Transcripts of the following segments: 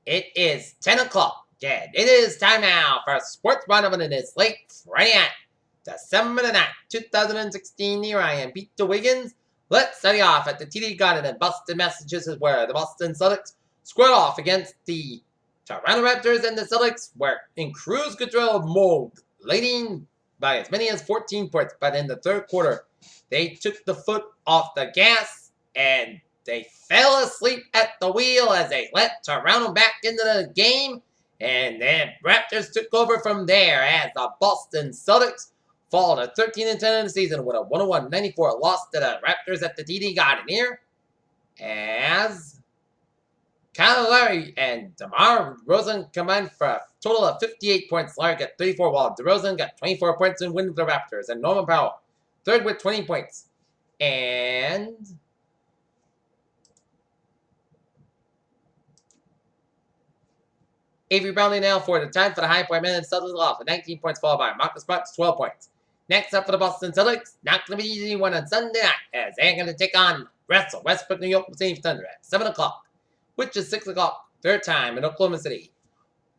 It is 10 o'clock, and it is time now for Sports Roundup on this late Friday night, December the 9th, 2016. Here I am, Peter Wiggins. Let's start off at the TD Garden in Boston, Massachusetts, where the Boston Celtics squared off against the Toronto Raptors, and the Celtics were in cruise control mode, leading by as many as 14 points. But in the third quarter, they took the foot off the gas, and they fell asleep at the wheel as they let Toronto back into the game, and the Raptors took over from there as the Boston Celtics fall to 13-10 in the season with a 101-94 loss to the Raptors at the TD Garden here, as Kyle Lowry and DeMar DeRozan combined for a total of 58 points. Lowry got 34, while DeRozan got 24 points and win the Raptors. And Norman Powell, third with 20 points. And Avery Brownlee now for the time for the high point man, and Celtics off with 19 points, followed by Marcus Smart's 12 points. Next up for the Boston Celtics, not going to be easy one on Sunday night, as they're going to take on Westbrook, New York City Thunder at 7 o'clock, which is 6 o'clock their time in Oklahoma City.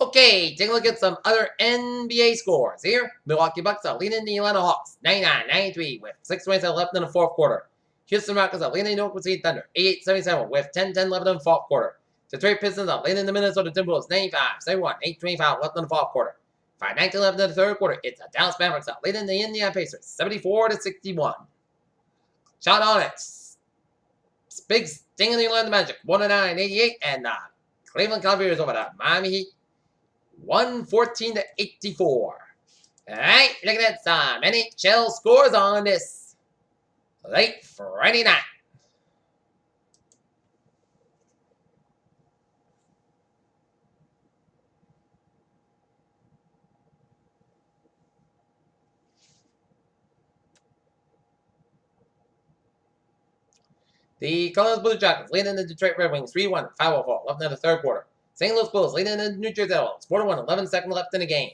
Okay, take a look at some other NBA scores here. Milwaukee Bucks are leading the Atlanta Hawks 99-93 with 6 minutes left in the fourth quarter. Houston Rockets are leading the Oklahoma City Thunder 88-77 with 10-10 left in the fourth quarter. Detroit Pistons are leading the Minnesota Timberwolves 95-71, 8:25 left in the fourth quarter. 5:19 left in the third quarter. It's the Dallas Mavericks are leading the Indiana Pacers 74-61. Charlotte Hornets, big sting in the Orlando Magic 109-88, and Cleveland Cavaliers over the Miami Heat 114-84. All right, looking at some NHL scores on this late Friday night. The Columbus Blue Jackets leading the Detroit Red Wings 3-1, 5:04 left in the third quarter. St. Louis Blues leading the New Jersey Devils 4-1, 11 seconds left in the game.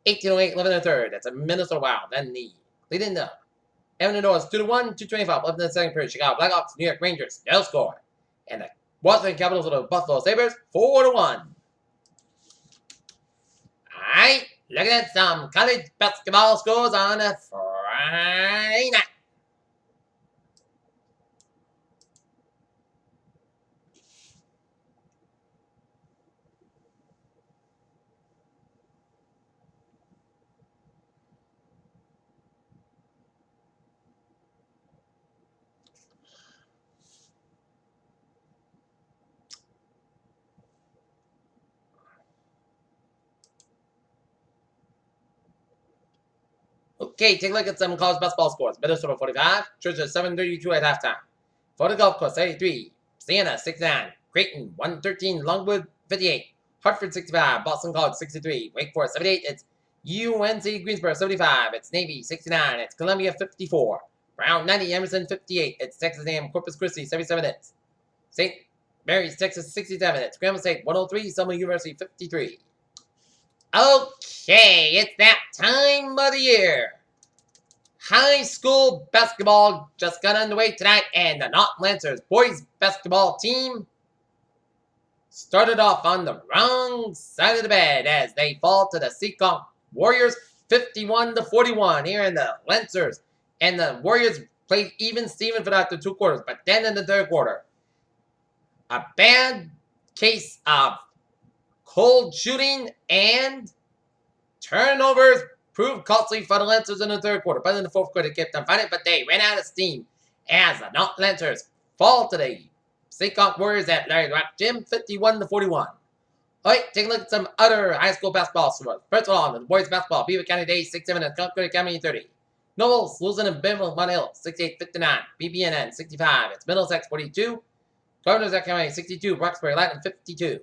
18:08 left in the third. That's a Minnesota Wild. Then the leading the Edmonton Oilers 2-1, 2:25 left in the second period. Chicago Blackhawks, New York Rangers, no score. And the Washington Capitals with the Buffalo Sabres 4-1. All right, looking at some college basketball scores on a Friday night. Okay, take a look at some college basketball scores. Minnesota 45, Georgia 732 at halftime. For the Gulf Coast 83, Siena 69, Creighton 113, Longwood 58, Hartford 65, Boston College 63, Wake Forest 78, it's UNC Greensboro 75, it's Navy 69, it's Columbia 54, Brown 90, Emerson 58, it's Texas A&M Corpus Christi 77, it's St. Mary's Texas 67, it's Grambling State 103, Selma University 53. Okay, it's that time of the year. High school basketball just got underway tonight, and the North Lancers boys basketball team started off on the wrong side of the bed as they fall to the Seekonk Warriors 51-41 here in the Lancers. And the Warriors played even Steven for after 2 quarters, but then in the third quarter, a bad case of cold shooting and turnovers proved costly for the Lancers in the third quarter. But in the fourth quarter, they kept on fighting, but they ran out of steam as the North Lancers fall to the Seekonk Warriors at Larry Rock Gym 51-41. All right, take a look at some other high school basketball scores. First of all, the boys basketball, Beaver County Days 6-7 and Concord Academy 30. Nobles losing in Benville, Mount Hill 68-59. BBNN 65. It's Middlesex 42. Governors Academy 62. Roxbury Latin 52.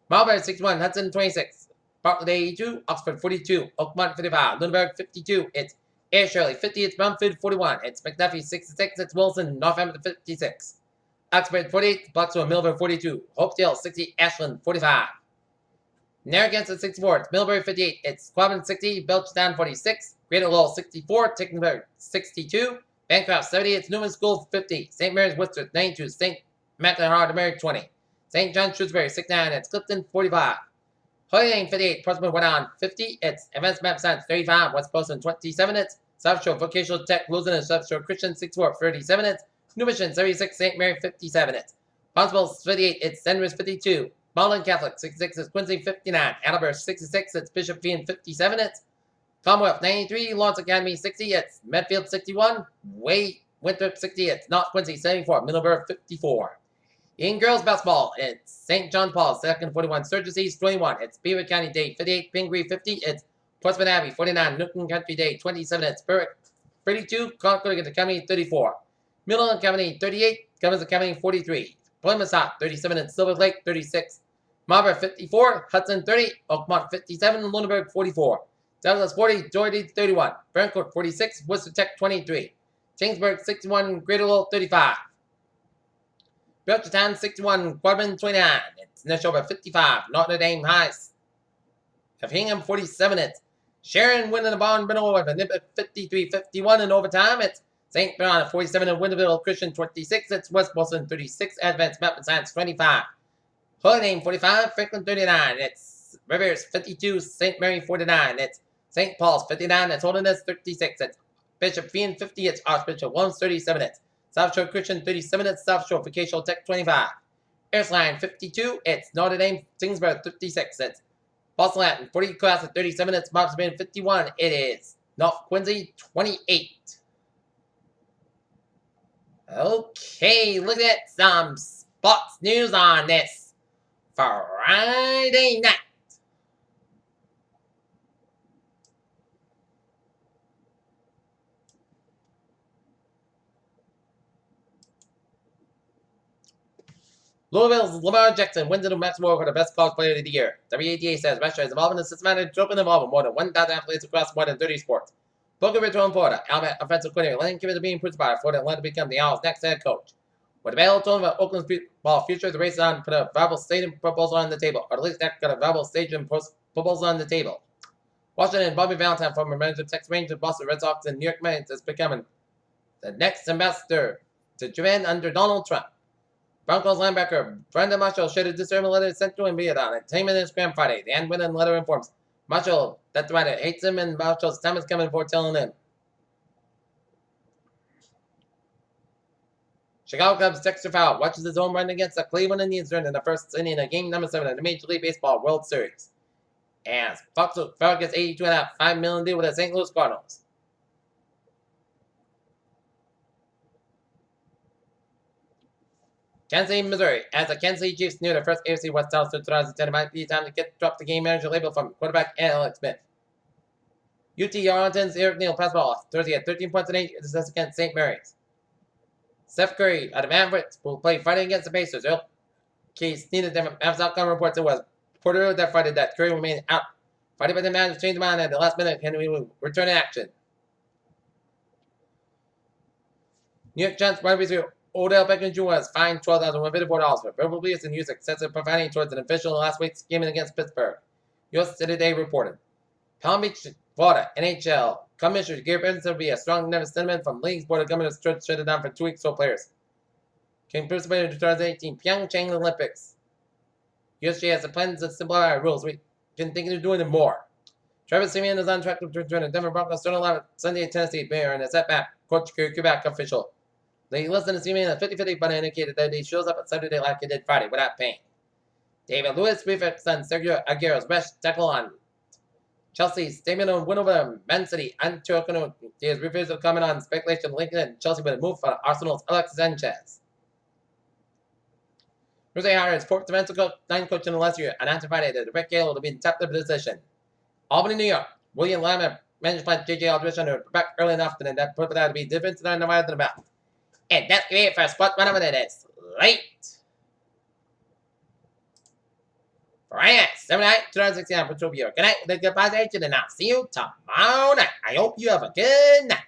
Marlborough 61. Hudson 26. Bartlett 82. Oxford 42. Oakmont 55. Lunenburg 52. It's Air Shirley 50. It's Bromfield 41. It's McDuffie 66. It's Wilson, Northampton 56. Oxford 48. Blacksville, Millville 42. Hopedale 60. Ashland 45. Narragansett 64. It's Millbury 58. It's Quabbin 60. Belchtown 46. Greater Lowell 64. Tickenburg 62. Bancroft 70. It's Newman School 50. St. Mary's Worcester 92. St. Matthew Hard Mary 20. St. John Shrewsbury 69. It's Clifton 45. Hoying 58. Portsmouth went on 50. It's Evans Map Science 35. West Boston 27. It's South Shore Vocational Tech losing and South Shore Christian 64 37. It's New Mission 76. St. Mary 57. It's Bonsville 58. It's Sanders 52. Baldwin Catholic 66. It's Quincy 59. Attleboro 66. It's Bishop Fian 57. It's Commonwealth 93. Lawrence Academy 60. It's Medfield 61. Winthrop 60. It's North Quincy 74. Middleburg 54. In girls basketball, it's St. John Paul's 2nd 41. Sturgis East 21. It's Beaver County Day 58. Pingree 50. It's Portsmouth Abbey 49. Newton Country Day 27. It's Berwick 32. Concord Academy 34. Middleton Academy 38. Cummins Academy 43. Plymouth South 37. It's Silver Lake 36. Marlborough 54. Hudson 30. Oakmont 57. Lunenburg 44. Douglas 40. Doherty 31. Burncourt 46. Worcester Tech 23. Kingsburg 61. Greater Lowell 35. Belchertown 61, Quadman 29. It's Neshoba 55. Notre Dame High of Hingham 47. It's Sharon winning the barn middle with a nip 53-51 in overtime. It's St. Bernard 47 and Winterville Christian 26. It's West Boston 36. Advanced Math and Science 25. Holiday 45. Franklin 39. It's Rivers 52. St. Mary 49. It's St. Paul's 59. It's Holiness 36. It's Bishop Fian 50. It's Archbishop Williams 37. It's South Shore Christian 37. It's South Shore Vocational Tech 25. Airsline 52. It's Notre Dame Kingsburg 56. It's Boston Latin 40 class at 37. It's Mobs Band 51. It is North Quincy 28. Okay, look at some sports news on this Friday night. Louisville's Lamar Jackson wins the Max Award for the best college player of the year. WADA says Russia is involved in a systematic open involvement more than 1,000 athletes across more than 30 sports. Boca Raton, Florida. Alabama offensive coordinator Lane Kimmons being principal for Atlanta to become the Owls' next head coach. With a battle told about Oakland's ball future, the race on put a viable stadium proposal on the table, or at least that got a viable stadium proposal on the table. Washington and Bobby Valentine, former manager of Texas Rangers, Boston Red Sox, and New York Mets, is becoming the next ambassador to Japan under Donald Trump. Broncos linebacker Brandon Marshall shared a disturbing letter sent to him via on Entertainment Instagram Friday. The handwritten letter informs Marshall that the writer hates him and Marshall's time is coming for telling him. Chicago Cubs Dexter Fowler watches his home run against the Cleveland Indians during the first inning of Game Number 7 of the Major League Baseball World Series. As Fowler gets $82.5 million deal with the St. Louis Cardinals. Kansas City, Missouri. As the Kansas City Chiefs near their first AFC West title since 2010, it might be time to drop the game manager label from quarterback Alex Smith. UT Arlington's Eric Neal pass ball Thursday at 13 points and 8 assists against St. Mary's. Steph Curry out of Mavericks will play Friday against the Pacers. Case needed them after outcome reports it was Porter that Friday that Curry remained out. Friday, but the Mavericks changed their mind at the last minute. Henry will return to action. New York Giants wide receiver Odell Beckham Jr. was fined $12,154 for verbal abuse and use excessive profanity towards an official in last week's game against Pittsburgh. USA Today reported. Palm Beach, Florida, NHL Commissioner Gary Benson will be a strong nervous sentiment from League's Board of Governors to shut it down for 2 weeks so players can participate in the 2018 Pyeongchang Olympics. USGA has the plans to simplify our rules. We can think of doing it more. Travis Simeon is on track to return to Denver Broncos starting lineup Sunday at Tennessee Bear and a setback. Coach Quebec official. They listened to Simeon at 50-50 but indicated that he shows up at Saturday like he did Friday without pain. David Lewis reflects on Sergio Aguero's best tackle on Chelsea's statement on win over Man City. Antioch is refused to comment on speculation linking it Chelsea with a move for Arsenal's Alexis Sanchez. Jose Harris, fourth defensive coach, 9th coach in the last year, announced Friday that the Red Gale will be in top of the position. Albany, New York. William Lyman managed to find J.J. Aldrich under back early enough and that put that to be defensive on the right of the back. And that's it for Sports 1 It's late. Friday, 7/9/2016 for Truvio. Good night, good goodbye, and I'll see you tomorrow night. I hope you have a good night.